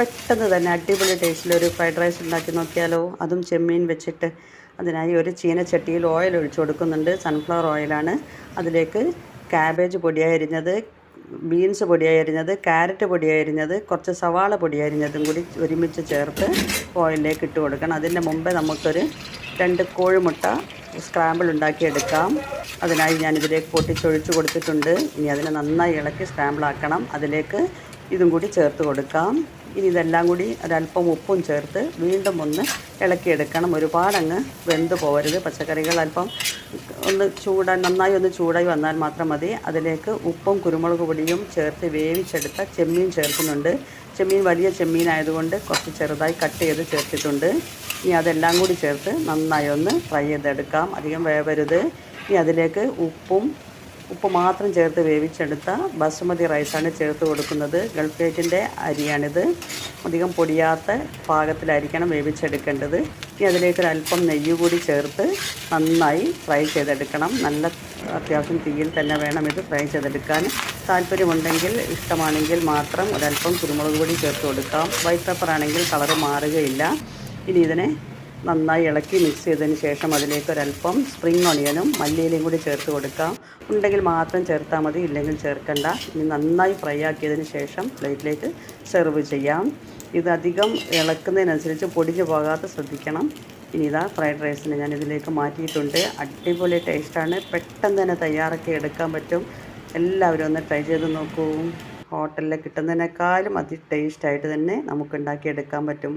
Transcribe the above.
പെട്ടെന്ന് തന്നെ അടിപൊളി ടേസ്റ്റിലൊരു ഫ്രൈഡ് റൈസ് ഉണ്ടാക്കി നോക്കിയാലോ, അതും ചെമ്മീൻ വെച്ചിട്ട്. അതിനായി ഒരു ചീനച്ചട്ടിയിൽ ഓയിൽ ഒഴിച്ചു കൊടുക്കുന്നുണ്ട്. സൺഫ്ലവർ ഓയിലാണ്. അതിലേക്ക് ക്യാബേജ് പൊടിയായി അരിഞ്ഞത്, ബീൻസ് പൊടിയായി അരിഞ്ഞത്, ക്യാരറ്റ് പൊടിയായി അരിഞ്ഞത്, കുറച്ച് സവാള പൊടിയായി അരിഞ്ഞതും കൂടി ഒരുമിച്ച് ചേർത്ത് ഓയിലിലേക്ക് ഇട്ട് കൊടുക്കണം. അതിൻ്റെ മുമ്പേ നമുക്കൊരു 2 കോഴിമുട്ട സ്ക്രാമ്പിൾ ഉണ്ടാക്കിയെടുക്കാം. അതിനായി ഞാനിതിലേക്ക് പൊട്ടിച്ചൊഴിച്ച് കൊടുത്തിട്ടുണ്ട്. ഇനി അതിനെ നന്നായി ഇളക്കി സ്ക്രാമ്പിളാക്കണം. അതിലേക്ക് ഇതും കൂടി ചേർത്ത് കൊടുക്കാം. ഇനി ഇതെല്ലാം കൂടി ഒരല്പം ഉപ്പും ചേർത്ത് വീണ്ടും ഒന്ന് ഇളക്കിയെടുക്കണം. ഒരുപാടങ്ങ് വെന്ത് പോകരുത്. പച്ചക്കറികൾ അല്പം നന്നായി ഒന്ന് ചൂടായി വന്നാൽ മാത്രം മതി. അതിലേക്ക് ഉപ്പും കുരുമുളക് പൊടിയും ചേർത്ത് വേവിച്ചെടുത്ത ചെമ്മീൻ ചേർക്കുന്നുണ്ട്. ചെമ്മീൻ വലിയ ചെമ്മീനായതുകൊണ്ട് കുറച്ച് ചെറുതായി കട്ട് ചെയ്ത് ചേർത്തിട്ടുണ്ട്. ഇനി അതെല്ലാം കൂടി ചേർത്ത് നന്നായി ഒന്ന് ഫ്രൈ ചെയ്തെടുക്കാം. അധികം വേവരുത്. ഇനി അതിലേക്ക് ഉപ്പ് മാത്രം ചേർത്ത് വേവിച്ചെടുത്ത ബസുമതി റൈസാണ് ചേർത്ത് കൊടുക്കുന്നത്. ഗൾഫ് ഗേറ്റിൻ്റെ അരിയാണിത്. അധികം പൊടിയാത്ത പാകത്തിലായിരിക്കണം വേവിച്ചെടുക്കേണ്ടത്. ഇനി അതിലേക്കൊരല്പം നെയ്യ് കൂടി ചേർത്ത് നന്നായി ഫ്രൈ ചെയ്തെടുക്കണം. നല്ല അത്യാവശ്യം തീയിൽ തന്നെ വേണം ഇത് ഫ്രൈ ചെയ്തെടുക്കാൻ. താല്പര്യമുണ്ടെങ്കിൽ, ഇഷ്ടമാണെങ്കിൽ മാത്രം ഒരല്പം കുരുമുളക് പൊടി ചേർത്ത് കൊടുക്കാം. വൈറ്റ് പെപ്പർ ആണെങ്കിൽ കളറ് മാറുകയില്ല. ഇനി ഇതിനെ നന്നായി ഇളക്കി മിക്സ് ചെയ്തതിന് ശേഷം അതിലേക്ക് ഒരല്പം സ്പ്രിംഗ് ഒണിയനും മല്ലിയിലയും കൂടി ചേർത്ത് കൊടുക്കാം. ഉണ്ടെങ്കിൽ മാത്രം ചേർത്താൽ മതി, ഇല്ലെങ്കിൽ ചേർക്കണ്ട. ഇനി നന്നായി ഫ്രൈ ആക്കിയതിന് ശേഷം പ്ലേറ്റിലേക്ക് സെർവ് ചെയ്യാം. ഇതധികം ഇളക്കുന്നതിനനുസരിച്ച് പൊടിഞ്ഞു പോകാതെ ശ്രദ്ധിക്കണം. ഇനി ഇതാ ഫ്രൈഡ് റൈസിന് ഞാൻ ഇതിലേക്ക് മാറ്റിയിട്ടുണ്ട്. അടിപൊളി ടേസ്റ്റാണ്. പെട്ടെന്ന് തന്നെ തയ്യാറാക്കി എടുക്കാൻ പറ്റും. എല്ലാവരും ഒന്ന് ട്രൈ ചെയ്ത് നോക്കൂ. ഹോട്ടലിൽ കിട്ടുന്നതിനേക്കാളും ടേസ്റ്റായിട്ട് തന്നെ നമുക്ക് ഉണ്ടാക്കിയെടുക്കാൻ പറ്റും.